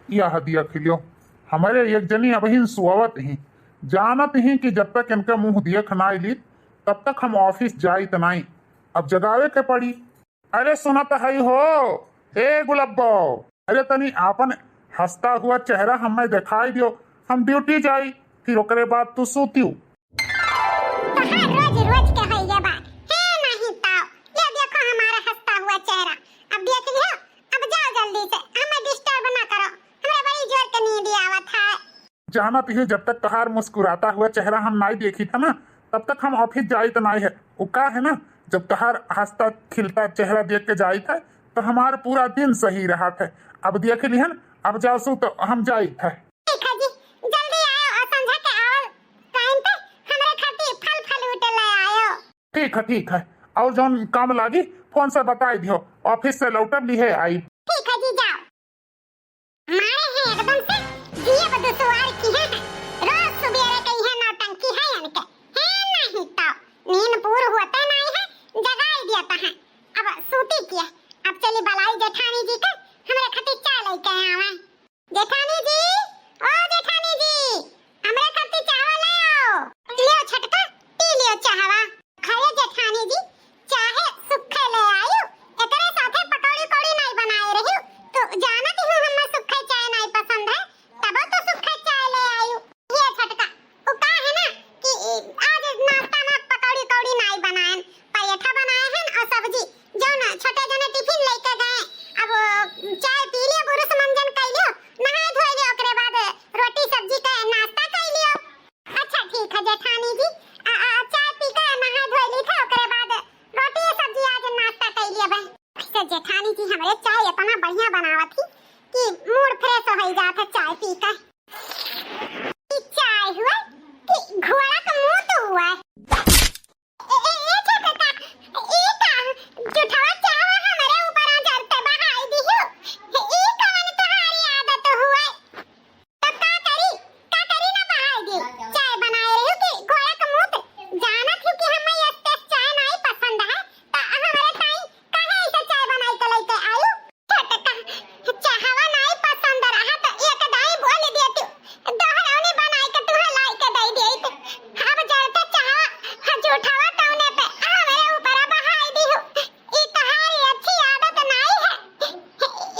यह दिया खिलियो हमारे एक जनी अबहिन सुअवत ही जानत ही कि जब तक इनका मुंह देख ना ली तब तक हम ऑफिस जाई त नहीं। अब जगावे के पड़ी। अरे सुनत है हो हे गुलब्बो, अरे तनी आपन हंसता हुआ चेहरा हमें दिखाई दियो, हम ड्यूटी जाई फिर ओकरे बाद तू सूतियो। रोज रोज के है ये बात है नहीं ताओ। ये देखो हमारा हंसता हुआ चेहरा, अब देख लियो। अब जाओ जल्दी से, हमें डिस्टर्ब ना करो, हमें बड़ी जोर की नींद आवत है। जानत ही जब तक तहार मुस्कुराता हुआ चेहरा हम नहीं देखी था ना तब तक हम ऑफिस जाई तो नहीं है। वो का है ना, जब तहार हंसता खिलता चेहरा देख के जाई था तो हमारा पूरा दिन सही रहा था। अब देख लिहन, अब जाओ सो तो हम जाई था। ठीक है जी, जल्दी आओ और समझा के आओ टाइम पे हमारे खातिर फल फ्रूट ले आयो। ठीक है और जौन काम लागी फोन से बताई दियो, ऑफिस से लौटब ली है आई। ठीक है जी, जाओ। मारे हैं एकदम से दिए बदु सवार की है, रोज सुबेरे कही है नौटंकी है इनके है नहीं तो नींद पूर होता नहीं है, जगाई दिया है। अब सूती किया, अब चली बलाई जेठानी जी का हमारे खातिर चाय लेके आवे। जेठानी जी, ओ जेठानी जी, हमारे खातिर चाय ले आओ। लियो छटका, पी लियो चाहवा। खाए जेठानी जी, चाहे सुखे ले आयो, एकरे साथे पकौड़ी कौड़ी नहीं बनाए रही तो जानत हूं हमें सुखे चाय नहीं पसंद है, तब तो सुखे चाय ले आयो। ये छटका वो का है ना कि आज नाश्ता में पकौड़ी कौड़ी नहीं बनाए, पराठा बनाए हैं और सब्जी जो ना छोटे जने टिफिन लेके गए। अब चाय पी लियो, बुरुस मंजन कर लियो, नहा धो लियो, ओकरे बाद रोटी सब्जी का नाश्ता कर लियो। अच्छा ठीक है जेठानी जी, चाय पी के नहा धो ली था, ओकरे बाद रोटी सब्जी आज नाश्ता कर लियो बे। तो जेठानी जी हमारे चाय इतना बढ़िया बनावत थी कि मूड फ्रेश हो जाता है चाय पी कर। चाय हुआ कि घोड़ा का मुंह तो हुआ है। ए छोटा ए का जुठावा चावा हमारे ऊपर आ जाते बहाई दियो। ए कौन तुम्हारी आदत हुआ है, तब का करी ना बहाई दी। चाय बनाए रही हो कि घोड़ा का मुंह जानत हो कि हमें ये चाय नहीं पसंद है, तो हमारे ताई काहे ऐसे चाय बनाई के लेके आयो। छोटा चाहवा नहीं पसंद रहा तो एक दाई बोल देती, दोहरावने बनाई के तुहे लाई के दे देती। अब जलते चाहवा झूठावा तौने पे हमारे ऊपर बहाई दी हो। ई तहारी अच्छी आदत नहीं है,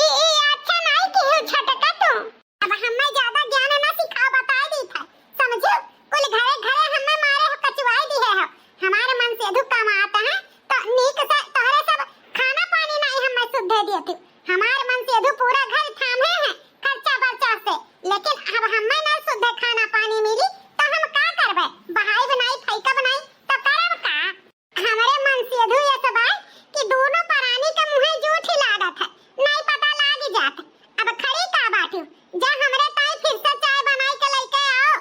ई अच्छा नहीं की हो छोटका तुम। अब हमें ज्यादा ज्ञान ना सिखा बता दी था, समझो। कुल घरे घरे हमें मारे हो कचवाई दी है। हमारे मन से दुख कम आता है तो नीक से तोहरे सब खाना पानी नहीं हमें शुद्ध देती। हमारे मन से दुख पूरा घर थामे है खर्चा बर्चा से, लेकिन अब हमें ना शुद्ध खाना पानी मिली तो हम का करबे। बहाई बनाई फैका बनाई तो करब का। हमारे मन से धु ये सब है कि दोनों प्राणी के मुंह झूठ ही लागत है, नहीं पता लाग जात। अब खड़ी का बाटू जा हमरे ताई फिर से चाय बनाई के लेके आओ,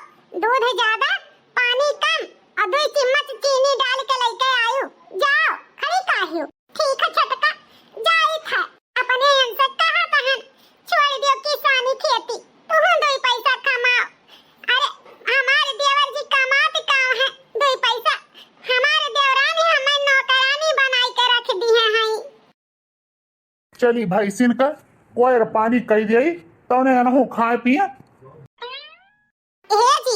दूध ज्यादा पानी कम और 2 चम्मच चीनी डाल के लेके आयो। जाओ खड़ी काहियो। ठीक है छटका, जाई था अपने से कहा तहन छोड़ दियो किसानी खेती, तुम 2 पैसा कमाओ। अरे हमारे देवर जी कमात काम है 2 पैसा, हमारे देवरानी हमें नौकरानी बनाई के रख दी है। चली भाई सिन कर कोई पानी कही दिया तो ने अनहु खाए पिए। हे जी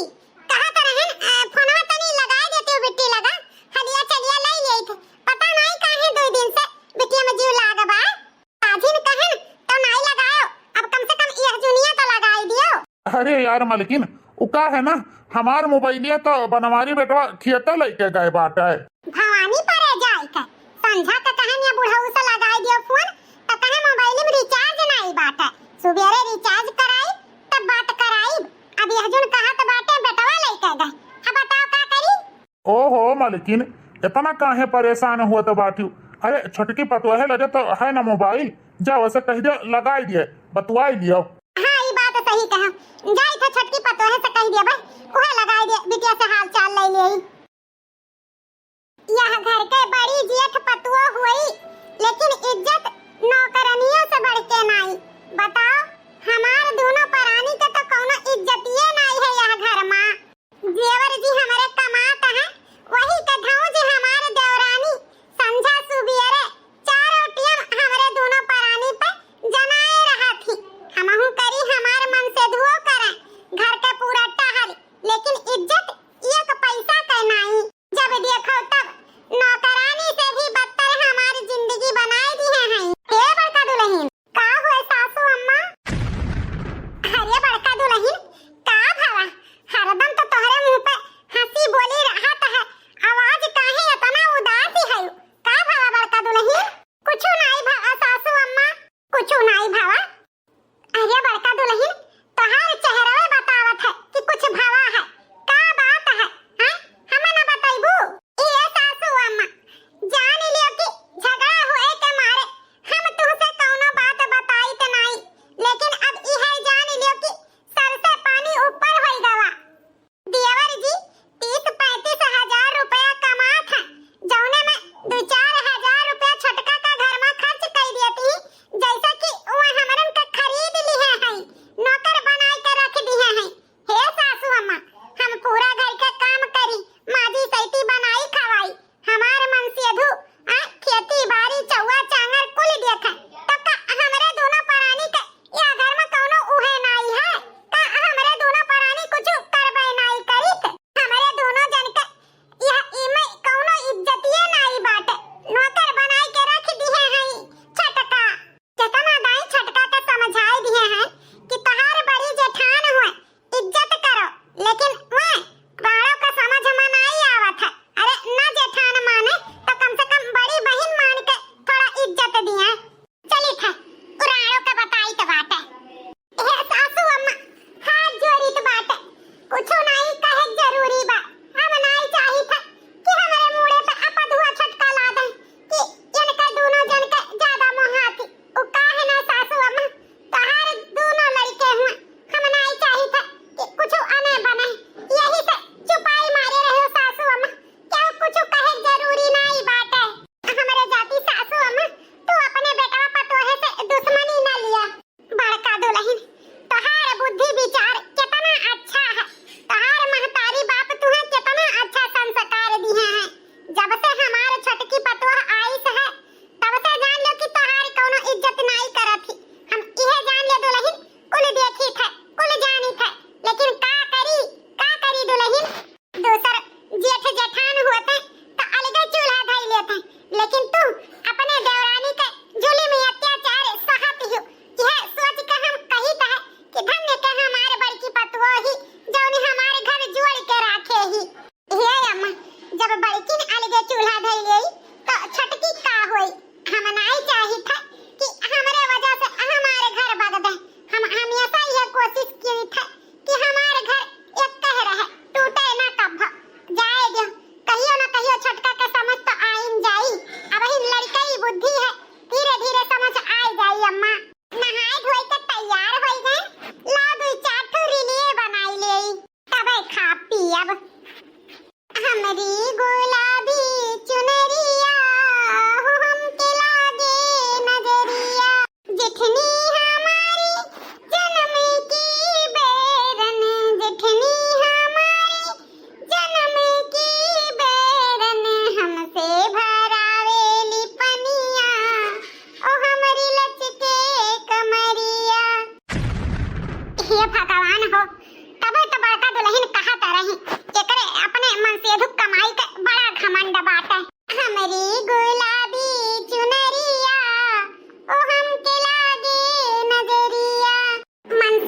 कहा त रहन फोनवा तनी लगाई देते हो, बिट्टी लगा हलिया चलिया ले लेई थे, पता नहीं काहे 2 दिन से बिटिया में जीव लागबा। आजिन कहन तो नहीं लगाओ, अब कम से कम यह जुनिया तो लगाई दियो। अरे यार मलकिन उका है ना, हमार मोबाइलिया तो बनवारी बेटवा खियता लेके गए बाटा है। भवानी पर जाई के संझा का कहन या बुढ़ऊ से लगाई दियो फोन, तो कहे मोबाइल में रिचार्ज नहीं बाटा, सुबेरे रिचार्ज कराई तब बात कराई। अब यह जुन कहा तो बाटे बेटवा लेके गए, अब बताओ का करी। ओहो मलकिन इतना काहे परेशान हुआ तो बाटू। अरे छोटकी पतवाहे लगे तो है ना मोबाइल, जाओ ऐसे कह दियो लगाई दिए बतवाई लियो। हाँ ये बात सही कहा, जाई तो छोटकी पतवाहे से कह दिया भाई उहे लगाई दिए, बिटिया से हाल चाल ले लेई। यह घर के बड़ी जेठ पतुआ हुई, लेकिन इज्जत नौकरानियों से बढ़ के नहीं। बताओ हमार दोनों प्राणी के तो कोनो इज्जत ये नहीं है यह घर में। जेवर जी हमारे कमात है, वही के धौज हमारे देवरानी संझा सुबेरे 4 रोटियां हमारे दोनों प्राणी पे जनाए रहा थी। हमहु करी हमार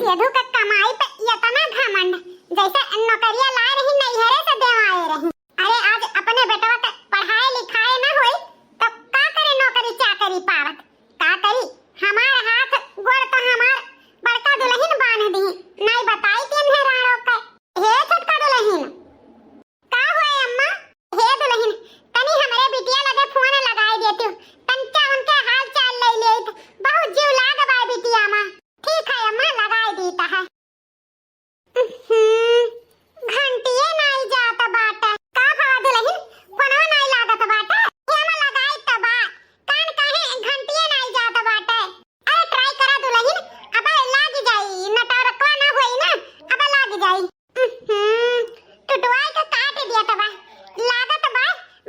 यदु का कमाई पे इतना घमंड जैसे नौकरियां ला रही नैहरे से देवाए रही। अरे आज अपने बेटवा के पढ़ाई लिखाई न होई तो का करे नौकरी चाकरी पावत का करी। हमार हाथ गोड़ तो हमार बड़का दुल्हन बांध दी नहीं बताई तीन है राणो का। हे छोटका दुल्हन का हुए अम्मा? हे दुल्हन तनी हमरे बिटिया लगे फोन लगाई देती तंचा उनके हाल चाल ले लेत बहुत जीव लाग बा बिटिया मां। ठीक है अम्मा लगाई देता है। घंटिए नहीं जाता बाटा का भवा दुल्हन फोनवा नहीं लागत बाटा एमा लगाई तबा कान काहे घंटिए नहीं जाता बाटा। अरे ट्राई करा दुल्हन अब लाग जाई नटरकवा ना होई ना अब लाग जाई। टुटवाई का काट दिया तबा लागत बा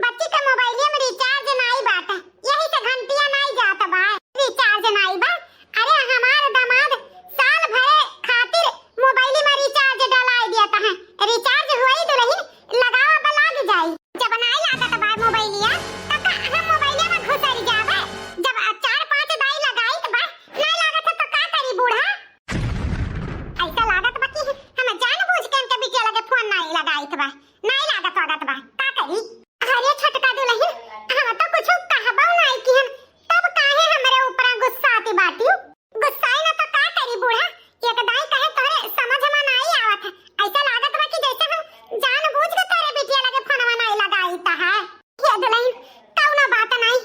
बच्ची के मोबाइल में रिचार्ज नहीं बाटा यही से घंटिया नहीं जाता बा रिचार्ज नहीं बा। अरे हमार दामाद साल भर खातिर मोबाइल में रिचार्ज डलाई दिया है रिचार्ज हुई दुल्हन लगावा बा लाग जाई। जब नहीं लागत बा मोबाइलिया तब हम मोबाइल में घुसर जावे जब 4-5 दाई लगाई त बा नहीं लागत तो का करी बूढ़ा। ऐसा लागत बा कि हम जानबूझ के इनके बिटिया लगे फोन नहीं लगाई त बा नहीं लागत बा का करी। अरे छोटका दुल्हन हम तो कुछ कहबो नहीं कि हम तब काहे हमरे ऊपर गुस्सा आती बाटी गुस्साई ना तो का करी बूढ़ा एक दाई कहे तोरे समझ में नहीं आवत है। ऐसा लागत बा कि जैसे हम जानबूझ के तेरे बिटिया लगे फोनवा नहीं लगाई ता है। ये दुल्हन कौनो बात नहीं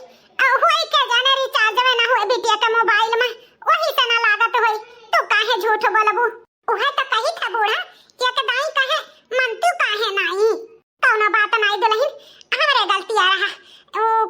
होई के जाने रिचार्ज में ना होए बिटिया के मोबाइल में वही से ना लागत होई तो काहे झूठ बोलबू। ओहे तो कही था बूढ़ा एक दाई कहे मन तू काहे नहीं कौनो बात नहीं दुल्हन हमरे गलती आ रहा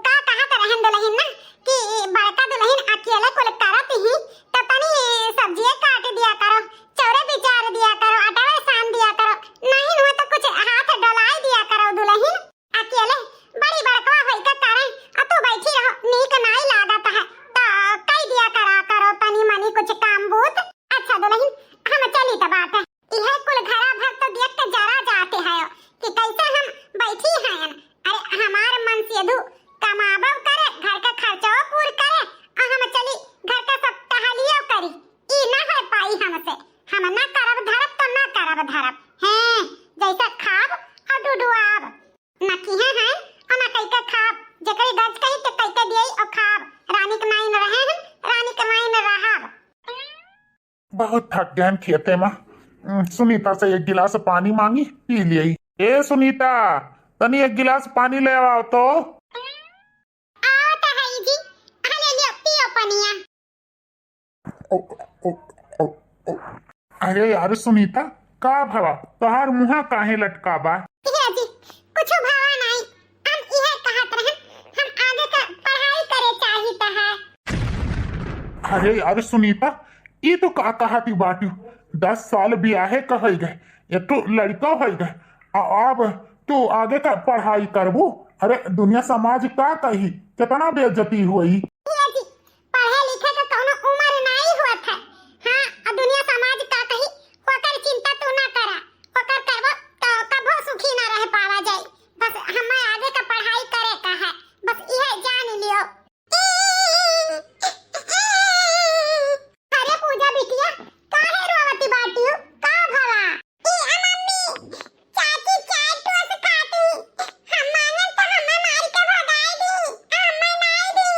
का कहत रहन दुल्हन ना कि बड़का दुल्हन अकेले कुल करत ही तो तनी सब्जी काट दिया करो चौरे बिचार दिया करो आटा सान दिया करो नहीं हुआ तो कुछ हाथ डलाई दिया करो दुल्हन अकेले बड़ी बड़का होई के तारे आ तू बैठी रहो नीक नहीं लागत है तो कई दिया करा करो तनी मनी कुछ काम बूत। अच्छा दुल्हन हम चली त बात है इहे कुल घरा भर तो देख के जरा जाते हैं कि कैसे हम बैठी हैं। अरे हमार मन से दू कमाबो करे घर का खर्चा पूर करे और हम चली घर का सब टहलियो करी ई ना है पाई हमसे हम ना करब धरब तो ना करब धरब हैं जैसा खाब और डुडुआब ना किहे हैं और ना कई का खाब जकरी गज कही तो कई का दियई और खाब रानी के माई न रहे हैं रानी के माई न रहब। बहुत थक गए खेते में। सुनीता से एक गिलास पानी मांगी पी लियई। ए सुनीता तनी एक गिलास पानी ले आओ तो। आओ तो है जी ले लियो पियो पनिया। ओ, ओ, ओ, ओ। अरे यार सुनीता का भवा तोहार मुहा काहे लटका बा? ये जी कुछ भावा नहीं हम इहे कहत रहन हम आगे का पढ़ाई करे चाहित है। अरे यार सुनीता ये तो का कहती बाटी 10 साल ब्याहे कहई गए ये तो लड़का हो गए अब तू आगे का पढ़ाई करबू। अरे दुनिया समाज का कही कितना बेइज्जती हुई। ये जी पढ़े लिखे का कोनो उम्र नहीं हुआ था। हां अब दुनिया समाज का कही होकर चिंता तू ना करा होकर करबो तो कभो सुखी ना रह पावा जाए। बस हमें आगे का पढ़ाई करे का है बस यह जान लियो। अरे पूजा बिटिया काहे रोवती बाटियो का भवा? ई मम्मी चाची चाय टोस खाती हम मांगन तो हमें मार के भगाई दी हमें नहीं दी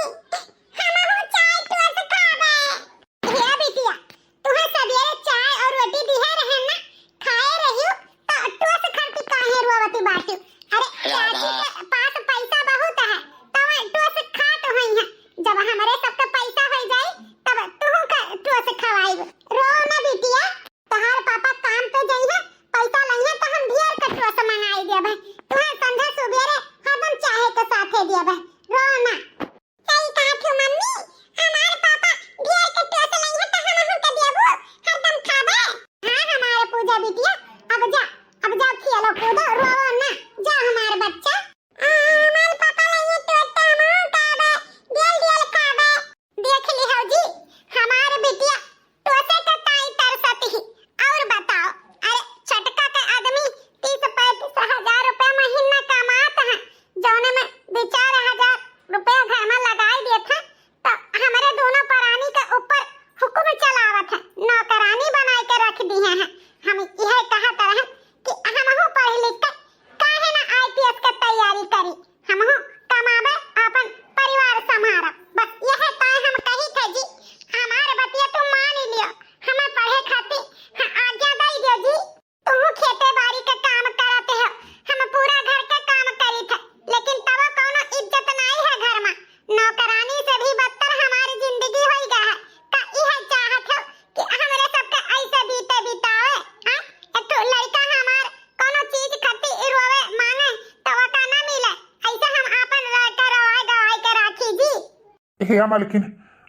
हे मालकिन,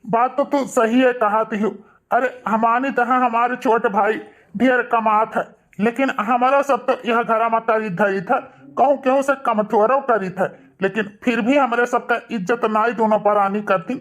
बात तो तू सही है कहा हूँ। अरे हमारी तरह हमारे छोट भाई ढेर कमात है, लेकिन हमारा सब तो यह घर में करी धरी था, कहूँ केहू से कम थोड़ा करी था, लेकिन फिर भी हमारे सबका इज्जत नाई दोनों परानी करती।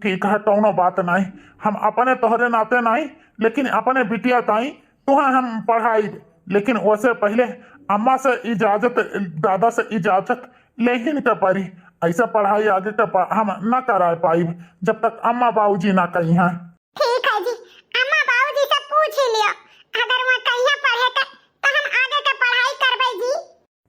ठीक है, कौनो बात नहीं, हम अपने तोहरे नाते नहीं, लेकिन अपने बिटिया ताई तुहा हम पढ़ाई, लेकिन उससे पहले अम्मा से इजाजत, दादा से इजाजत लेकिन के परी। ऐसा पढ़ाई आगे का हम न करा पाई जब तक अम्मा बाबूजी ना कही हैं। ठीक है जी, अम्मा बाबूजी से पूछ ही लियो, अगर वहाँ कहीं पढ़े तो हम आगे का पढ़ाई करबे जी।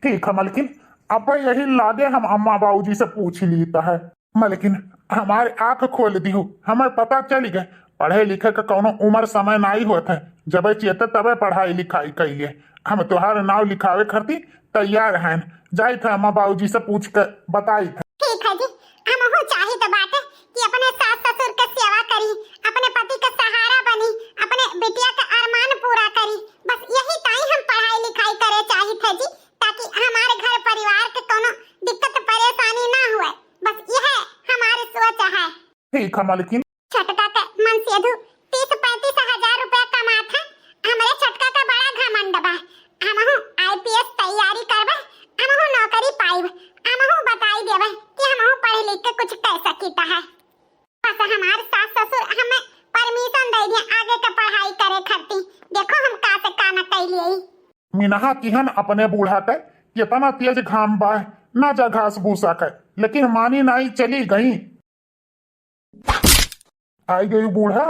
ठीक है मलकिन, अब यही लागे हम अम्मा बाबूजी से पूछ ही लेता है। मलकिन हमारे आंख खोल दी, हमें पता चली गए पढ़े लिखे का कोनो उम्र समय नहीं होता है, जब चेते तबे पढ़ाई लिखाई कहिए। हम तुम्हारे नाव लिखावे खरती तैयार हैं, जाई था अम्मा बाबूजी से पूछ कर बताई था। ठीक है जी, हम हो चाहे तो बात है कि अपने सास ससुर का सेवा करी, अपने पति का सहारा बनी, अपने बिटिया का अरमान पूरा करी, बस यही ताई हम पढ़ाई लिखाई करे चाहे थे जी, ताकि हमारे घर परिवार के कोनो दिक्कत परेशानी ना हुए, बस यह हमारी सोच है। ठीक है मलकिन। छटका का मन सेधु 30-35 हजार रुपया कमात है, हमारे छटका का बड़ा घमंड बा, हमहु आईपीएस तैयारी करबे, हमहु नौकरी पाइब, हमहु बताई देबे कि हमहु पढ़ लिख के कुछ कर सकीता है। बस हमारे सास ससुर हमें परमिशन दे दिए आगे के पढ़ाई करे खरती, देखो हम का से का न कैलिए। मिनहा किहन अपने बूढ़ा के कितना तेज घाम बा, ना जा घास भूसा के, लेकिन मानी नहीं चली गई। आई गई बूढ़ा।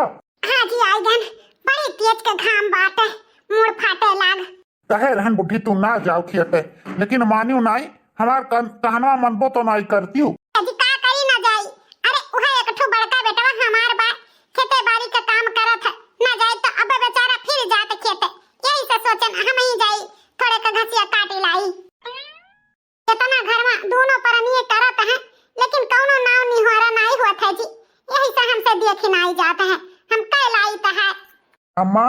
हाँ जी आई गन, बड़ी तेज के घाम बाटे, मुड़ फाटे लाग। कहे रहन बुढ़ी तू ना जाओ खेते, लेकिन मानियो नहीं, हमार कहना मनबो तो नहीं करती हूँ। जी का करी ना जाई, अरे उहे एक ठो बड़का बेटवा हमार बा खेते बाड़ी का काम करत है, ना जाए तो अब बेचारा फिर जात खेते, यही से सोचन हम ही जाई थोड़े का घसिया काटी लाई। इतना घर में दोनों परनिए करत है, लेकिन कौनो नाव निहोरा नहीं होत है जी, यही से हमसे देखे नहीं जाते हैं, हम कह लाई तो है। अम्मा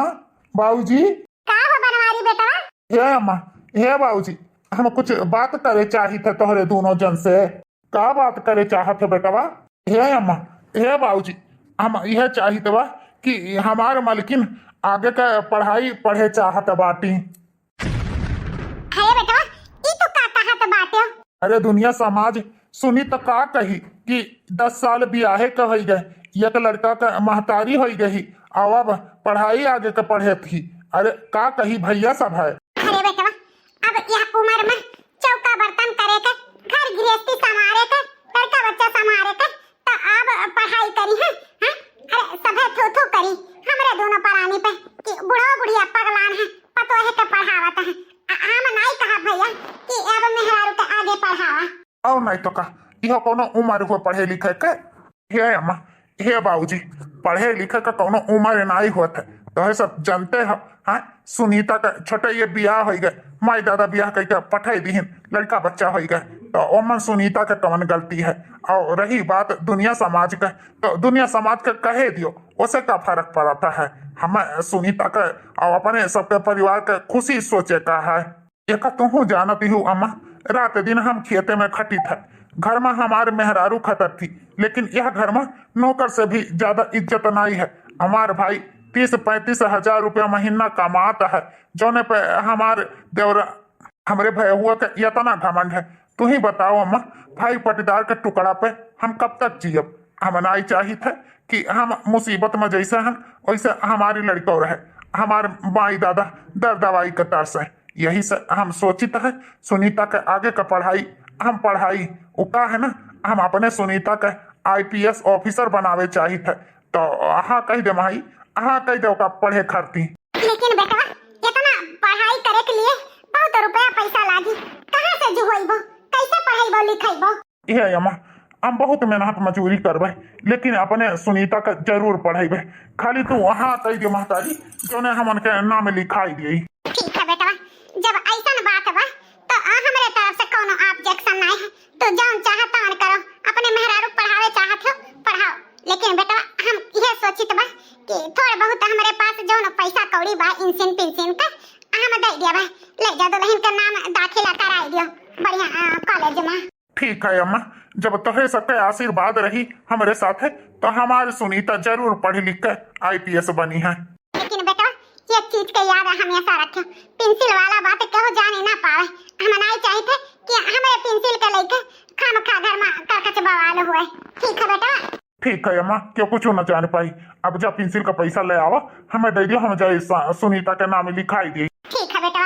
बाबूजी। का हो बनवारी बेटवा? हे अम्मा, हे बाबूजी, हम कुछ बात करे चाही थे तोहरे दोनों जन से। का बात करे चाहत है बेटवा? हे अम्मा, हे बाबूजी, हम यह चाहिए बा कि हमार मलकिन आगे का पढ़ाई पढ़े चाहत बाटी। अरे बेटवा, ई तो का कहत बाटे? अरे दुनिया समाज सुनी तो का कही कि 10 साल बियाहे का हो गए, एक लड़का का महतारी हो गई, अब पढ़ाई आगे का पढ़े थी। अरे का कही भैया सब है। अरे बेटवा, अब यह उम्र में चौका बर्तन करे के, घर गृहस्थी संभाले के, लड़का बच्चा संभाले के, तो अब पढ़ाई करी है, हैं? अरे सभे थू करी हमरे दोनों परानी पे कि बुढ़ा बुढ़िया पगलान है, पतोहे के पढ़ावत है। हम नहीं कहा भैया कि अब मेहरारू के आगे पढ़ावा। और नहीं तो का यह कोनो उम्र हो पढ़े लिखे के? हे अम्मा, हे बाबूजी, पढ़े लिखे का कोनो उम्र नहीं होता है, तो सब जानते हो। हाँ, सुनीता का छोटे ये बियाह हो गए, माई दादा बियाह करके पठाई दीन, लड़का बच्चा हो गए, तो ओमन सुनीता का कौन गलती है? और रही बात दुनिया समाज का, तो दुनिया समाज का कहे दियो, उसे का फर्क पड़ता है? हमें सुनीता का और अपने सबके परिवार का खुशी सोचे का है। एक तुम जानती हूँ अम्मा, रात दिन हम खेते में खटी था, घर में हमारे मेहरारू खतर थी, लेकिन यह घर में नौकर से भी ज्यादा इज्जत नहीं है। हमारे भाई 30-35 हजार रुपया महीना कमाता है, जोने पे हमारे देवरा हमारे भाई हुआ का इतना घमंड है। तू ही बताओ अम्मा, भाई पटीदार के टुकड़ा पे हम कब तक जियब? हम नहीं चाहिए थे कि हम मुसीबत में जैसे हैं वैसे हमारी लड़कों रहे, हमारे माई दादा दर दवाई के तरस है। यही से हम सोचित है सुनीता के आगे का पढ़ाई हम पढ़ाई उका है ना, हम अपने सुनीता के आईपीएस ऑफिसर बनावे चाहिए थे। तो हाँ कह दे माई, हाँ कह दे पढ़े खरती। लेकिन बेटा इतना पढ़ाई करे के लिए बहुत रुपया पैसा लागी, कहाँ से जुहोइबो, कैसे पढ़ाइबो लिखाइबो? ये अम्मा, हम बहुत मेहनत मजूरी करबे, लेकिन अपने सुनीता का जरूर पढ़ेबे। खाली तू वहाँ कह दे महतारी जोने हमन के नाम लिखाई दी। ठीक है बेटा, जब ऐसा बात बा तो हमारे तरफ से कोनो ऑब्जेक्शन नहीं है, तो जौन चाहत तौन करो, अपने मेहरारू पढ़ावे चाहत हो पढ़ाओ, लेकिन बेटा हम यह सोचित बा कि थोड़ा बहुत हमारे पास जौन पैसा कौड़ी बा इंसिन पिंसिन का हम दे दिया, ले जा दुल्हन का नाम दाखिला कराई दियो बढ़िया कॉलेज में। ठीक है अम्मा, जब तोहे सबके आशीर्वाद रही हमारे साथ है तो हमारी सुनीता जरूर पढ़ लिख कर IPS बनी है। लेकिन बेटा ये चीज के याद हमेशा रखो, पेंसिल वाला बात कहो जाने ना पावे। हम नहीं चाहते कि हमारे पेंसिल के लेके खामखा घर में करकच बवाल हुए। ठीक है बेटा? ठीक है अम्मा, क्यों कुछ न जान पाई। अब जब पेंसिल का पैसा ले आवा हमें दे दियो, हम जाए सुनीता के नाम लिखाई दी। ठीक है बेटा।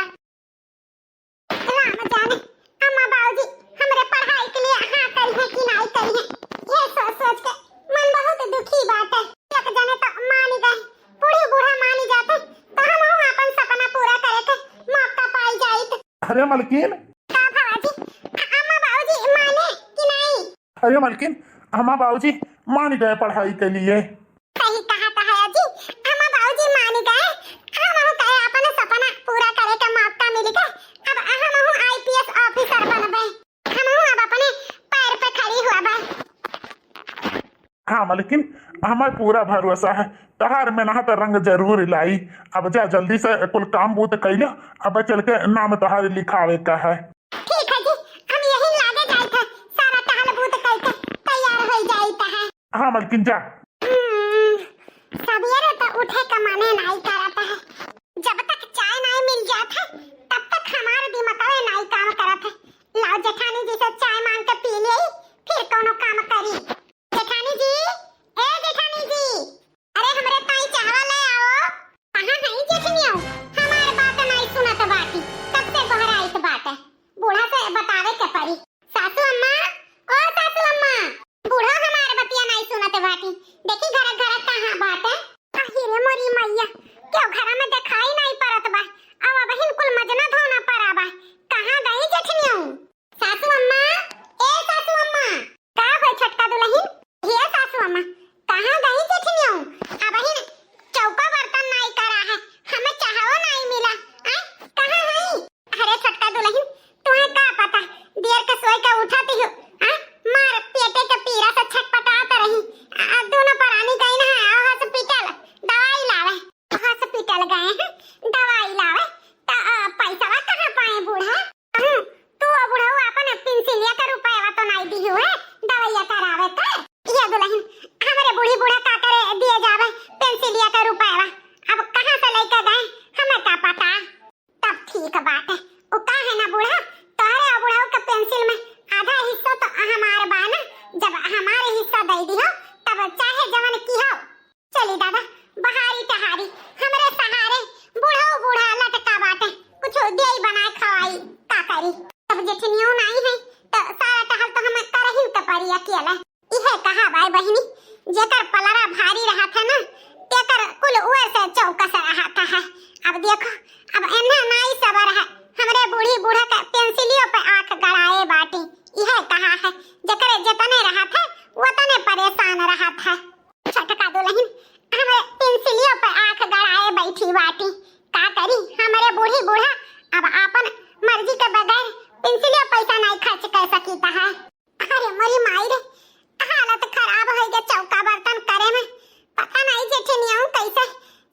राम जाने अम्मा बाबूजी हमारे पढ़ाई के लिए हाँ करी है कि नहीं करी है, ये सोच सोच के मन बहुत दुखी बात है। एक जने तो मान गए, बूढ़ी बूढ़ा मान जाते तो हम अपन सपना पूरा करे के मौका पाई जाइत। अरे मलकिन, का बाबूजी अम्मा बाबूजी माने कि नहीं? अरे मलकिन, अम्मा बाबूजी मान गए पढ़ाई के लिए। सही कहा था जी, अम्मा बाबूजी मान गए। हम कहे अपन सपना पूरा करे के मौका मिल गया। अब हम IPS ऑफिसर बनबे। हम अब अपने पैर पे खड़ी हुआ बे। हाँ मलकिन, हमारे पूरा भरोसा है तहार मेहनत रंग जरूर लाई। अब जा जल्दी से कुल काम बूत कैलो, अब चल के नाम तहार लिखावे का है। ठीक है जी, हम यही लागे जाए थे, सारा टहल बूत करके तैयार हो जाता है। हाँ मलकिन जा। सवेरे तो उठे का मने नहीं करता है। जब तक चाय नहीं मिल जाता तब तक हमारे दिमाग में नहीं काम करता है। लाओ जेठानी जी से चाय मांग के पी ले, फिर कोनो काम करी। जेठानी जी, ए जेठानी जी, अरे हमरे ताई चावल ले आओ। कहां है जेठनियो? हमारे बात नहीं सुनत बाटी, तब से बहराइत बात है। बूढ़ा से बतावे के पड़ी। सासू अम्मा, ओ सासू अम्मा, बूढ़ा हमारे बतिया नहीं सुनत बाटी। देखी घर घर कहां बात है? अहिरे मोरी मैया, क्यों घर में दिखाई नहीं पड़त बा। अब बहिन कुल मजना धोना पड़ा बा। कहां गई जेठनियो? सासू अम्मा, ए सासू अम्मा, का होय छटका दुल्हन? हे सासू अम्मा, कहां गई जेठनियो? अब बहिन चौका बर्तन नहीं करा है, हमें चाहवा नहीं मिला। कहां है? अरे छटका दुल्हन, तुम्हें का पता, देर के सोई के उठाती हो, मार पेटे के पीरा से छटपटात रही। दोनों परानी गई ना हॉस्पिटल दवाई लावे। हॉस्पिटल गए हैं दवाई लावे, तो पैसा कहां पाए बूढ़ा? तू बूढ़ा अपन पेंसिलिया का रुपया तो नहीं दी हुए दवाइया करावे का। ये दुल्हन हमारे बूढ़ी बूढ़ा का करे दिए जावे पेंसिलिया का रुपया। अब कहां से लेकर गए हमें का पता। तब ठीक बात है, वो का है ना बूढ़ा, तोहरे बूढ़ा का पेंसिल में आधा हिस्सा तो हमारे बा ना। जब हमारे हिस्सा दे दियो तब चाहे जवन की हो। चली दादा बहारी टहारी हमरे सहारे बूढ़ा बूढ़ा लटका बाटे, कुछ दे बनाए खवाई का करी। तब जेठनियो नहीं है तो सारा टहल तो हम करही के परी अकेला। इहे कहा भाई बहिनी, जेकर पलरा भारी रहा था ना तेकर कुल उए से चौकस रहा था है। अब देखो अब एने नहीं सबर है, हमरे बूढ़ी बूढ़ा का पेंसिलियों पे आंख गड़ाए बाटी। यह कहा है जकरे जतने रहा था वतने परेशान रहा था। छटका दुल्हन हमें पेंसिलियों पे आंख गड़ाए बैठी बाटी, का करी हमारे बूढ़ी बूढ़ा अब अपन मर्जी के बगैर पेंसिलियों पैसा नहीं खर्च कर सकता है। अरे मोरी माई रे, हालत खराब हो गई चौका बर्तन करे में। पता नहीं जेठनियों कैसे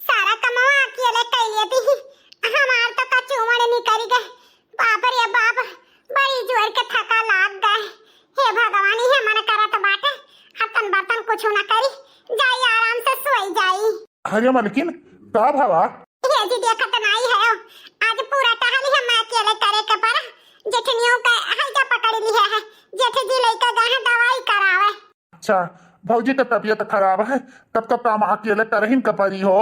सारा कमावा अकेले कर लेती ही। हमार तो कचूमड़ निकल गए, बाप रे बाप, बड़ी जोर के थका लाग गए। हे भगवान, हे मन करत बाटे हतन बर्तन कुछ न करी, जाई आराम से सोई जाई। अरे मलकिन, का भावा? ये जी देखत नहीं है, आज पूरा टहली हम अकेले करे के पर जेठनियों का हल्का पकड़ ली है। जेठ जी लेकर गए हैं दवाई करावे। अच्छा, भौजी का तबीयत खराब है तब तो काम अकेले करही के परी हो।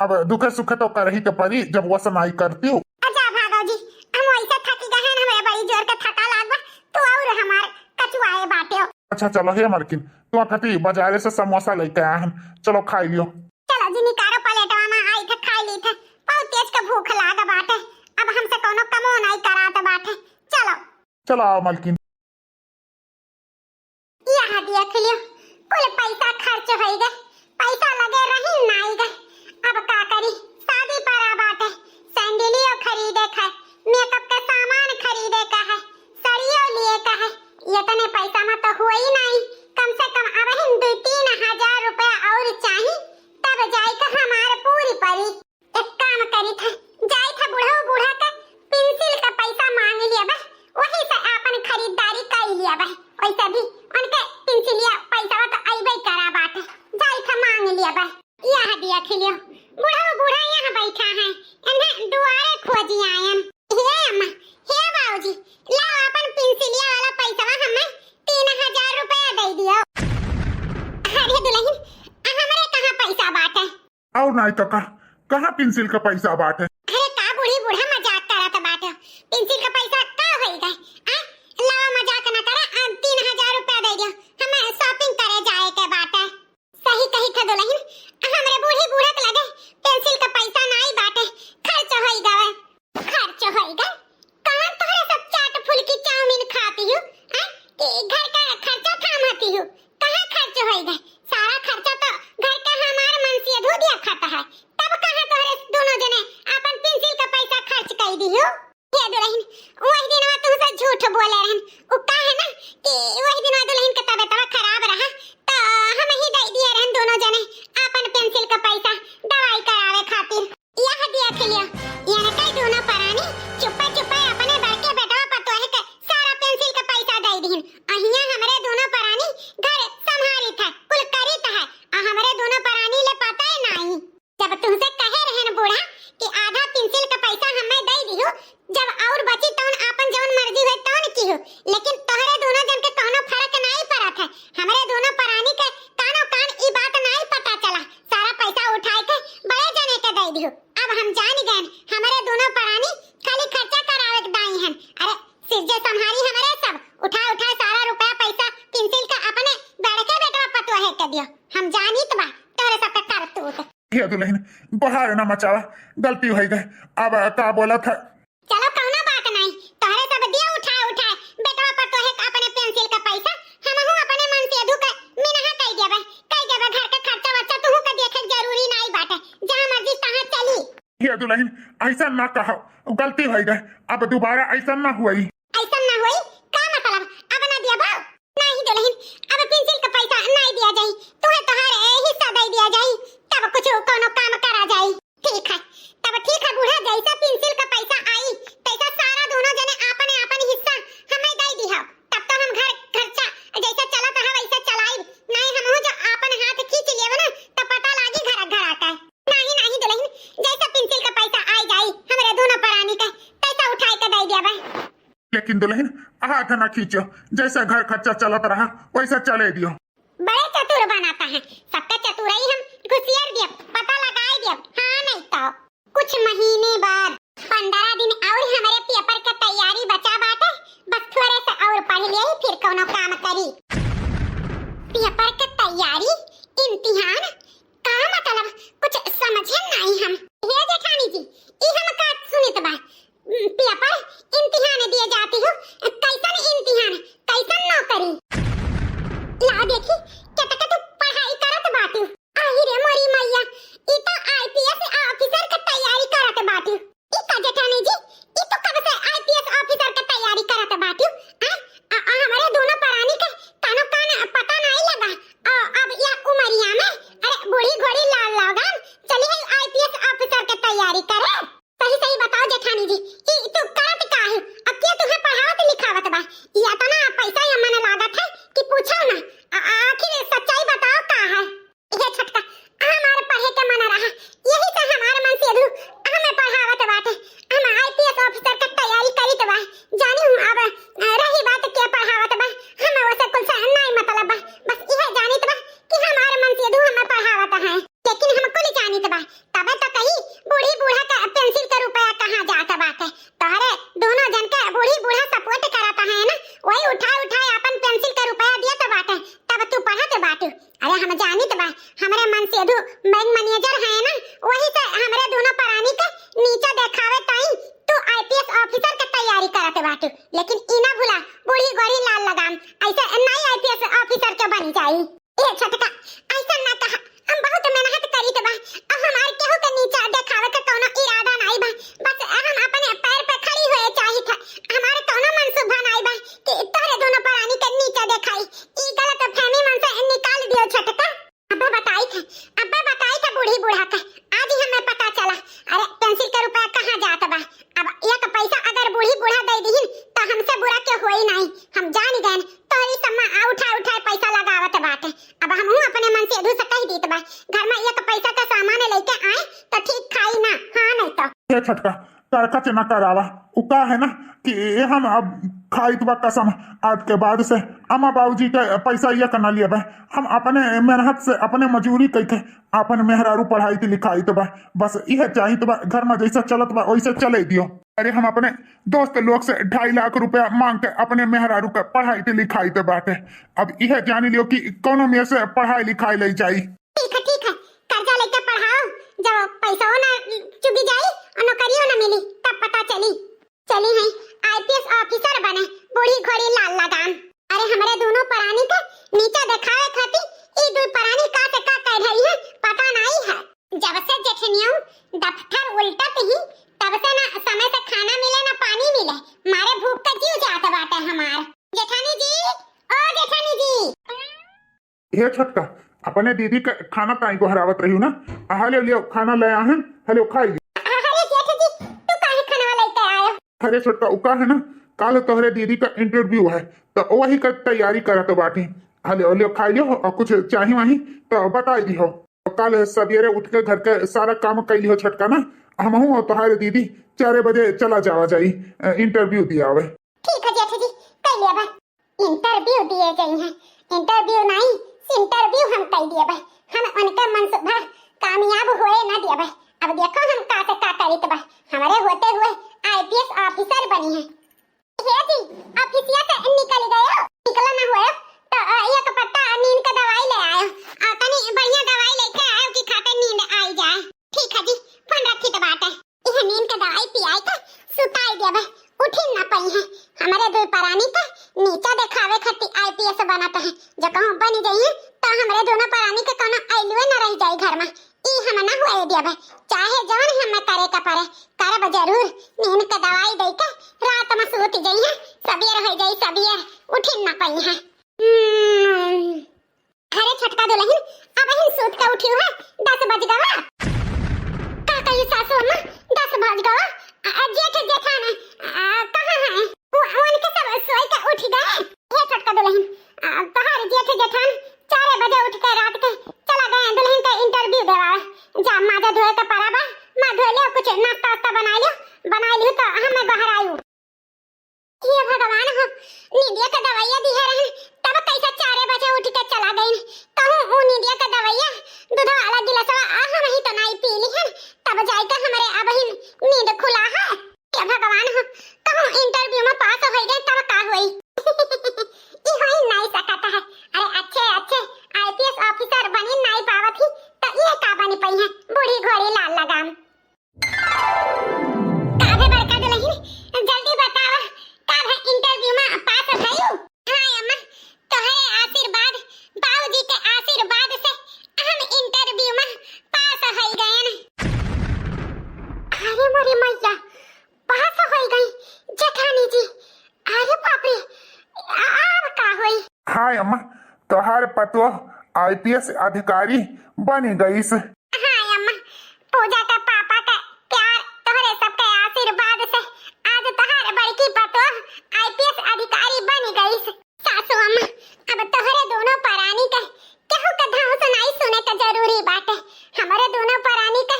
अब दुखे सुखे तो करही के परी जब वो सुनाई करती हूँ। अच्छा भागो जी, हम ऐसे थकी गए हैं, हमें बड़ी जोर के थका लागबा तो और हमार कचुआए बाटे हो। अच्छा चलो हे मलकिन, तुम कति बाजारे से समोसा लेके आए हैं, चलो खाई लियो। चलो जी निकारो प्लेटवा में आई थे खा ली थे, बहुत तेज के भूख लाग बाटे। अब हमसे कोनो कमो नहीं करात बाटे। चलो चलो आओ मलकिन। यहाँ देख लियो कुल पैसा खर्च हो गए, पैसा लगे रही नहीं गए। अब का करी, शादी पड़ा बाटे, सैंडलियो खरीदे का, मेकअप का सामान खरीदे का है, साड़ियों लिए का है। ये तने पैसा में तो हुआ ही नहीं, कम से कम अब हम 2-3 हजार रुपया और चाहिए तब जाए का हमारे पूरी परी। एक काम करी था, जाए था बूढ़ा बूढ़ा का पेंसिल का पैसा मांग लिया बा, वही से अपन खरीदारी कर लिया बा। वैसे भी देख लियो बूढ़ा बूढ़ा यहाँ बैठा है इन्हें दुआरे खोजी आयन हे अम्मा हे बाबूजी लाओ अपन पेंसिलिया वाला पैसा हमें 3000 रुपया दे दियो। अरे दुल्हन हमरे कहाँ पैसा बाटे और नहीं तो कहाँ पेंसिल का पैसा बाटे। अरे का बूढ़ी बूढ़ा मजाक करत बाटे पेंसिल का पैसा का होई गए लाओ मजाक न करे 3000 रुपया दे दियो हमें शॉपिंग करे जाए के बाटे। सही कही था दुल्हन हमरे बूढ़ी बूढ़ा के लगे पेंसिल का पैसा नहीं बाटे खर्च होई गए कहां तोहरे सब चाट फुल्की चाउमीन खाती हूं घर का खर्चा थामती हूं कहां खर्च होई गए सारा खर्चा तो घर का हमार मन से धो दिया खाता है तब कहां तोहरे दोनों जने अपन पेंसिल का पैसा खर्च कर दी हो। ये दुल्हन वही दिन तुमसे झूठ बोले रहन उ का है ना कि वही दिन दुल्हन का तबीयत खराब रहा तो हम ही दे दिए रहन दोनों जने अपन पेंसिल का पैसा दवाई करावे खातिर यह दिया के लिया यानी कई दोनों परानी चुप्पा चुप्पा अपने बैठे बेटा पतो है के सारा पेंसिल का पैसा दे दीन अहिया हमरे दोनों परानी घर संभाली था कुल करी था हमरे दोनों परानी ले पता है नहीं जब तुमसे कहे रहन बूढ़ा कि आधा पेंसिल का पैसा हमें दे दियो जब और बची तौन आपन जवन मर्जी होय तौन की हो लेकिन तोहरे दोनों जन के कोनो फर्क नहीं पड़त है हमरे दोनों परानी के कानो कान ई बात नहीं पता चला सारा पैसा उठाए के बड़े जने के दे दियो। अब हम जान गए हमरे दोनों परानी खाली खर्चा करावे के दाई हन अरे सिरजे संभारी हमरे सब उठा उठा सारा रुपया पैसा पेंसिल का अपने बड़के बेटवा पतो है के दियो हम जानी त बा तोरे सब का करतूत। ये दुल्हन बाहर ना मचावा गलती हो गई अब का बोला था चलो कहना बात नहीं तोहरे सब दिया उठा उठा बेटवा पर तो है अपने पेंसिल का पैसा हमहु अपने मन से धुक मिनहा कह देबे घर का खर्चा वर्चा तू का देखे जरूरी नहीं बाटे जहां मर्जी तहां चली। ये दुल्हन ऐसा ना कहो गलती हो गई अब दोबारा ऐसा ना हुई का मतलब अब ना दिया भाव नहीं दुल्हन अब पेंसिल का पैसा नहीं दिया जाई तोहे तोहरे हिस्सा दे दिया जाई तब कुछ कोनो काम करा जाई ठीक है बूढ़ा जैसा पेंसिल का पैसा आई पैसा सारा दोनों जने अपने अपन हिस्सा हमें दे दी हो तब तो हम घर खर्चा जैसा चलत है वैसा चलाई नहीं हम हो जो अपन हाथ खींच लेब ना तब पता लागी घर आता है नहीं दुल्हन जैसा पेंसिल का पैसा आई जाई हमरे दोनों परानी का पैसा उठाई के दे दिया बा। लेकिन दुल्हन हाथ ना खींचो जैसा घर खर्चा चलत रहा वैसा चले दियो। बड़े चतुर बनाता है सबका चतुराई हम घुसियर दिया पता लगाए दिया हाँ नहीं तो कुछ महीने बाद 15 दिन और हमारे पेपर का तैयारी बचा बाटे बस थोड़े से और पढ़ लिए फिर कोनो काम करी। पेपर का तैयारी इम्तिहान का मतलब कुछ समझे नहीं हम हे जेठानी जी ई हम का सुनित बा पेपर इम्तिहान दिए जाती हो कैसन इम्तिहान कैसन नौकरी ला देखी केतक तू पढ़ाई करत बाटू आही रे मोरी मैया ई तो आईपीएस ऑफिसर का तैयारी करत बाटू ई का जेठानी जी ई तो कब से आईपीएस ऑफिसर का तैयारी करत बाटू हमारे दोनों परानी के कानो कान पता नहीं लगा अब या उमरिया में अरे बूढ़ी घोड़ी लाल लगाम चली है आईपीएस ऑफिसर की तैयारी करे सही बताओ जेठानी जी ई तू करत का है अब के तुम्हें पढ़ावत लिखावत बा या तो ना पैसा या मन लागत है कि पूछो ना आखिर सच्चाई बताओ का है ये छटका हमारे पढ़े के मन रहा यही तो हमारे मन से हमें पढ़ावत बाटे हम आईपीएस ऑफिसर का तैयारी करी तो बा जानी हूं अब रही बात के पढ़ावत बा हम वैसे कुल से नहीं मतलब बा बस यह जानी तो बा कि हमारे मन से हमें पढ़ावत है लेकिन हम कुल जानी तो बा तब तो कहीं बूढ़ी बूढ़ा का पेंसिल का रुपया कहां जाता बाटे तोहरे दोनों जन का बूढ़ी बूढ़ा सपोर्ट कराता है ना वही उठा अपन पेंसिल का रुपया दिया तो बाटे तब तू पढ़त बाटू अरे हम जानी तो बा हमरे मन से बैंक मैनेजर है ना वही से हमरे दोनों परानी के नीचे देखावे ताई तू आईपीएस ऑफिसर की तैयारी करत बाटू लेकिन इना भूला बूढ़ी गोरी लाल लगाम ऐसा नहीं आईपीएस ऑफिसर के बन जाई ए छटका ऐसा ना कहा हम बहुत मेहनत करी तो बा अब हमार केहू के नीचे देखावे के कोनो इरादा नहीं बा बस हम अपने पैर पे खड़ी हुए चाहिए था हमारे कोनो मनसूबा नहीं बा कि तोरे दोनों परानी के नीचे देखाई ई गलत फहमी मन से निकाल दियो छटका। अब्बा बताई था बूढ़ी बूढ़ा का आज ही हमें पता चला अरे पेंसिल का रुपया कहां जाता बा अब एक पैसा अगर बूढ़ी बूढ़ा दे दी तो हमसे बुरा के होई नहीं हम जान गए तोरी सब में उठा पैसा लगावत बाटे अब हम अपने मन नहीं दीत बा। घर में एक पैसा का सामान लेके आए तो ठीक खाई ना, हाँ नहीं तो ये छटका तड़का चना करावा उका है ना कि हम अब खाई बा कसम आज के बाद से अम्मा बाबूजी के पैसा ये करना लिया बा। हम अपने मेहनत से अपने मजूरी करके अपन मेहरारू पढ़ाई थी लिखाई तो बा, बस यह चाहिए तो बा। घर में जैसा चलत बा वैसे चले दियो। अरे हम अपने दोस्त लोग से 2.5 लाख रुपया मांग के अपने मेहरारू के पढ़ाई थी लिखाई तो बाटे। अब यह जान लियो कि कोनो में से पढ़ाई लिखाई ले जाई। ठीक है कर्जा लेके पढ़ाओ, जब पैसा ना चुगी जाई और नौकरियों ना मिली तब पता चली है आईपीएस ऑफिसर बने बूढ़ी घोड़ी लाल लगाम। अरे हमारे दोनों प्राणी के नीचे दिखावे खातिर ई दो प्राणी का से का कह रही है पता नहीं है। जब से जेठनियों दफ्तर उल्टत ही तब से ना समय से खाना मिले ना पानी मिले, मारे भूख का जीव जाता बाटे हमार। जेठानी जी, ओ जेठानी जी। ये छटका अपने दीदी का खाना ताई को हरावत रही ना, हाले लियो खाना ले आहन, हाले खाई। अरे छोटका उका है ना कल तोहरे दीदी का इंटरव्यू है तो वही का तैयारी करत बाटी। हाले लियो खाई लियो और कुछ चाही वाही तो बता दियो। कल सवेरे उठ के घर के सारा काम कर लियो छटका ना, हम हूँ तुम्हारे दीदी 4 बजे चला जावा जाई इंटरव्यू दिया हुए। ठीक है जेठ जी कर लिया भाई, इंटरव्यू दिए गई हैं, इंटरव्यू नहीं इंटरव्यू हम कर दिए भाई। हम उनके मनसूबा कामयाब हुए ना दिया भाई। अब देखो हम का से का करी तो भाई हमारे होते हुए आईपीएस ऑफिसर बनी है। ये जी ऑफिसिया से निकल गए, निकला ना हुए तो एक पत्ता नींद का दवाई ले आयो, तनी बढ़िया दवाई लेके आयो कि खाते नींद आई जाए। ठीक है जी फोन रखी तो बात है, यह नींद का दवाई पियाई का सुताई दिया भाई, उठी ना पई है। हमारे दो प्राणी का नीचा दिखावे खातिर आईपीएस बनाता है, जो कहूं बनी गई है तो हमारे दोनों प्राणी के कोनो आइलुए ना रह जाए घर में। ई हम ना हुए दिया भाई, चाहे जवन हम करे का परे करब जरूर। नींद का दवाई दे के रात में सोती गई है, सबेर हो गई सबेर उठी ना पई है। अरे छटका दुल्हन अब हम सोत का उठी है 10 बज गवा। का कही सासू अम्मा 10 बज गवा। जेठ जेठान कहां है? उनके सब सोई के उठ गए। ये छटका दुल्हन तोहार जेठ जेठान 4 बजे उठ के रात के चला गए दुल्हन का इंटरव्यू देवा। जा माजा धोए के पराबा मा धो लियो, कुछ नाश्ता वास्ता बना लियो तो हम बाहर आयु। ये भगवान हो नींदिया का दवाइया दी है रहन तब कैसा 4 बजे उठ के चला गई। कहूं वो नींदिया का दवाइया दूध वाला गिलासवा हम ही तो नहीं पी ली है तब जाके हमारे अब ही नींद खुला है। ये भगवान हो कहूं इंटरव्यू में पास हो गए तब का हुई। ई होई नहीं सकता है। अरे अच्छे आईपीएस ऑफिसर बनी नहीं पावत ही तो ये का बनी पई है बूढ़ी घोड़ी लाल लगाम। काहे बड़का दुल्हन जल्दी बताओ कब इंटरव्यू में पास भइयो? हां अम्मा तोहरे आशीर्वाद बाबूजी के आशीर्वाद से हम इंटरव्यू में पास हो गए। अरे मोरी मैया पास हो गई जेठानी जी। अरे बाप रे अब का होई? हाय अम्मा तोहार पतो आईपीएस अधिकारी बनी गई से। हां अम्मा पूजा का पापा का प्यार तोहरे सबके आशीर्वाद से आज तोहार बड़की पतो आईपीएस अधिकारी बनी गई से। सासू अम्मा अब तोहरे दोनों प्राणी का केहू का धाव सुनाई सुने का जरूरी बात है। हमारे दोनों प्राणी का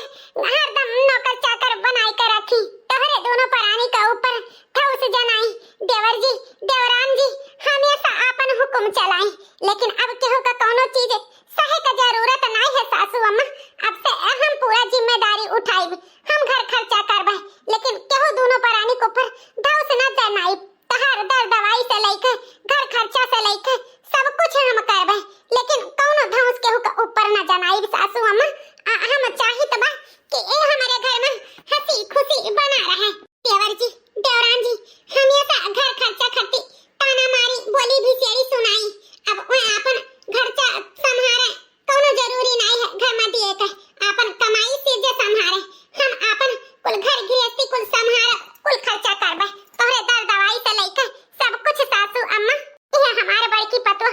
हरदम नौकर चाकर बनाई कर रखी, तोहरे दोनों प्राणी का ऊपर ठौस जनाई। देवर जी देवरान जी हमेशा अपन हुक्म चलाई, लेकिन अब केहू का कोनो चीज सहे का जरूरत नहीं है सासू अम्मा। अब से हम पूरा जिम्मेदारी उठाई, हम घर खर्चा करबे लेकिन केहू दोनों प्राणी को ऊपर ठौस न जनाई। तहार दर दवाई से लेके घर खर्चा से लेके सब कुछ हम करबे लेकिन कोनो ठौस केहू का ऊपर न जनाई सासू अम्मा। हम चाहित बा कि ए हमारे घर में हंसी खुशी बना रहे। देवर जी देवरान जी हमेशा घर खर्चा खाती ताना मारी बोली भी सेरी सुनाई। अब ओए अपन खर्चा संभारे कोनो जरूरी नहीं है घर में दिए के अपन कमाई से जे संभारे हम अपन कुल घर गृहस्थी कुल संभारे कुल खर्चा करबे तोहरे दर दवाई से लेके सब कुछ सासू अम्मा। ये हमारे बड़की पतो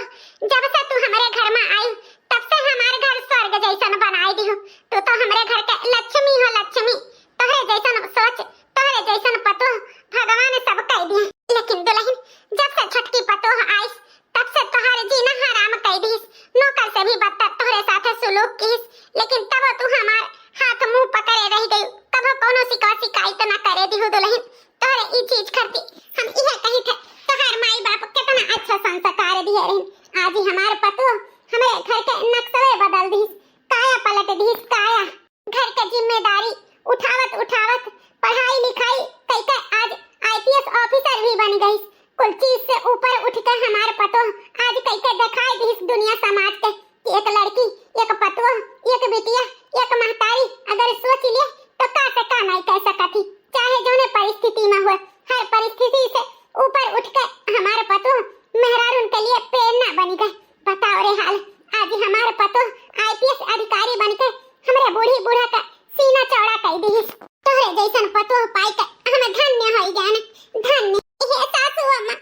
जब से तू हमारे घर में आई तब से हमारे घर स्वर्ग जैसन बनाई दी हो। तो हमारे घर के लक्ष्मी हो लक्ष्मी, तोहरे जैसन सोच तोहरे जैसन पतो भगवान सब कह दिए। लेकिन दुल्हन जब से छटकी पतो आई तब से तोहरे जीना हराम कह दी, नौकर से भी बदतर तोहरे साथे सुलूक खूब किस, लेकिन तब तू हमार हाथ मुंह पकड़े रह गई। कब कोनो शिकायत न करे दिहु दुल्हन। तोरे ई चीज करती हम इहे कही थे तोहार माई बाप कितना अच्छा संस्कार दिए रही। आज ही हमार पतो हमरे घर के नक्शे बदल दी, काया पलट दी, काया घर के जिम्मेदारी उठावत उठावत पढ़ाई लिखाई कई आज आईपीएस ऑफिसर भी बन गई। कुल चीज से ऊपर उठ कर हमार पतो आज कई दिखाई दी दुनिया समाज के कि एक लड़की, एक पतो, एक बिटिया, एक महतारी अगर सोच ले तो का से का नहीं कह सकती। चाहे जोने परिस्थिति में हुए, हर परिस्थिति से ऊपर उठ कर हमारे पतो मेहरारून के लिए प्रेरणा बन गए। बताओ रे हाल, आज हमारे पतो आईपीएस अधिकारी बनकर हमरे बूढ़ी बूढ़ा का सीना चौड़ा कर दी। तोहरे जैसन पतो पाई के हम धन्य हो गए, धन्य। ये सासू अम्मा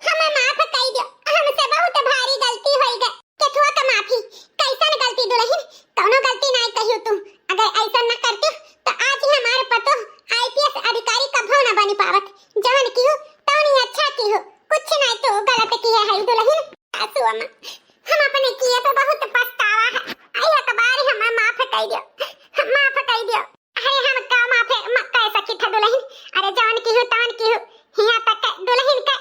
हमें माफ कर दियो, हमसे बहुत भारी गलती हो गई। केथुआ का माफी, कैसन गलती दुल्हन, कौनो गलती नहीं कहियो तुम। अगर ऐसा न करती तो आज ही हमारे पतो आईपीएस अधिकारी कभो न बन पावत। जवन कियो तौनी अच्छा कियो, कुछ नहीं तो गलत किया है दुल्हन। सासू अम्मा हम अपने किए तो बहुत पछतावा है, आई एक बार हमें माफ कर दियो, माफ कर दियो। अरे हम का माफ कह सकी था दुल्हन। अरे जवन कियो तवन कियो, यहाँ तक दुल्हन का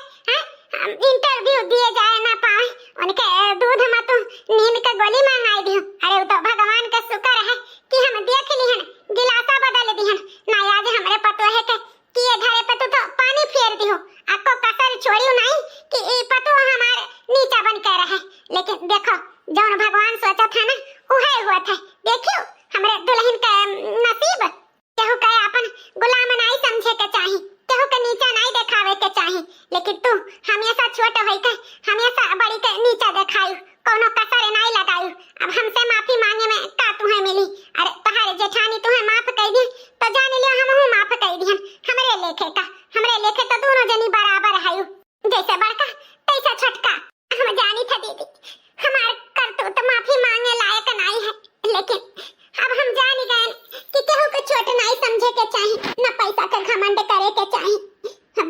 इंटरव्यू दिए जाए ना पाए, उनके दूध में तो नींद का गोली मंगाई दियो। अरे तो भगवान का शुक्र है कि हम देख लिहन, गिलासा बदल दिहन ना। आज हमरे पतो है कि ये घरे पे तो पानी फेर दियो, आपको कसर छोड़ियो नहीं कि ये पतो हमारे नीचा बन के रहे। लेकिन देखो जौन भगवान सोचा था ना उहे हुआ था। देखियो हमरे दुल्हन का नसीब, केहू के अपन गुलाम नहीं समझे के चाही, केहू के नीचा नहीं दिखावे के चाही। लेकिन तू हमेशा छोट होई के हमेशा बड़ी के नीचा दिखायू, कोनो कसर नहीं लगायू। अब हमसे माफी मांगे में का तुहे मिली। अरे तोहारे जेठानी तुहे माफ कर दी तो जान लियो हमहू माफ कर दिहन। हमरे लेखे तो दोनों जनी बराबर हयू, जैसे बड़का तैसे छोटका। हम जानी था दीदी हमार करतूत माफी मांगे लायक नहीं है, लेकिन अब हम जान गए कि केहू के छोट नहीं समझे के चाही, न पैसा का घमंड करे के चाही।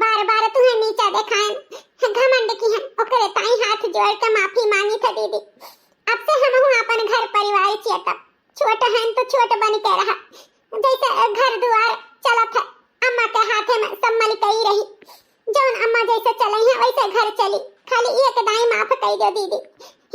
बार बार तुम्हें नीचा दिखाएं, घमंड की हम ओकरे ताई हाथ जोड़ के माफी मांगी था दीदी। अब से हम अपन घर परिवार चेता छोट हैं तो छोट बन के रहा, जैसे घर द्वार चलत है अम्मा के हाथे में सम्मल कई रही। जौन अम्मा जैसे चली है वैसे घर चली, खाली एक दाई माफ कर दो दीदी,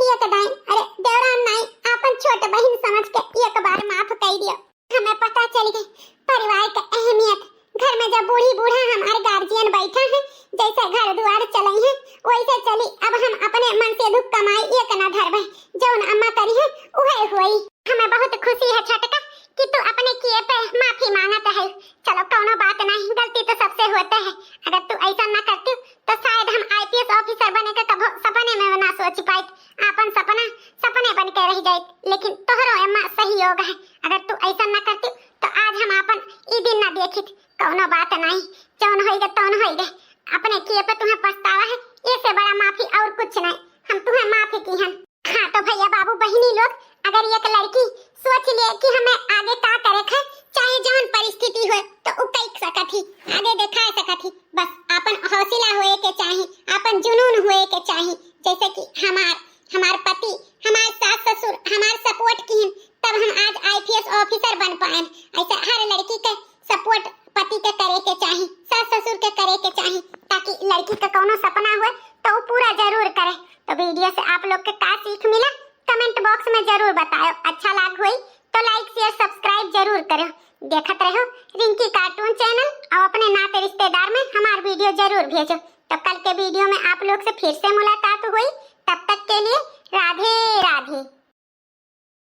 एक दाई। अरे देवरान नहीं, अपन छोट बहन समझ के एक बार माफ कर दियो। हमें पता चल गई परिवार का अहमियत। घर में जब बूढ़ी बूढ़ा हमारे गार्जियन बैठा है, जैसे घर द्वार चले हैं वैसे चली। अब हम अपने मन से दुख कमाई एक न धरबे, जौन अम्मा करी है उहे हुई। हमें बहुत खुशी है छोटका कि तू अपने किए पे माफी मांगत है। चलो कोनो बात नहीं, गलती तो सबसे होते है। अगर तू ऐसा न करती तो शायद हम आईपीएस ऑफिसर बने के कभो सपने में ना सोच पाइत। अपन सपना सपने बन के रह जाइत। लेकिन तोहरो अम्मा सहयोग है, अगर तू ऐसा न करती तो आज हम अपन ई दिन न देखित। कोनो बात नहीं, जौन होइगे तौन होइगे। अपने किए पे तुम्हें पछतावा है, इससे बड़ा माफी और कुछ नहीं। हम तुम्हें माफी की हन। हाँ तो भैया बाबू बहिनी लोग, अगर एक लड़की सोच ले कि हमें आगे का करे है, चाहे जौन परिस्थिति हो तो उ कई सकथी, आगे दिखा सकथी। बस अपन हौसला होए के चाही, अपन जुनून होए के चाही। जैसे कि हमार पति, हमार सास ससुर हमार सपोर्ट की, तब हम आज आईपीएस ऑफिसर बन पाए। ऐसा हर लड़की के सपोर्ट पति के करे के चाही, सास ससुर के करे के चाही, ताकि लड़की का कोनो सपना हुए तो वो पूरा जरूर करे। तो वीडियो से आप लोग के का सीख मिला कमेंट बॉक्स में जरूर बताओ। अच्छा लग हुई तो लाइक शेयर सब्सक्राइब जरूर करो। देखत रहो रिंकी कार्टून चैनल और अपने नाते रिश्तेदार में हमार वीडियो जरूर भेजो। तो कल के वीडियो में आप लोग से फिर से मुलाकात हुई, तब तक के लिए राधे राधे।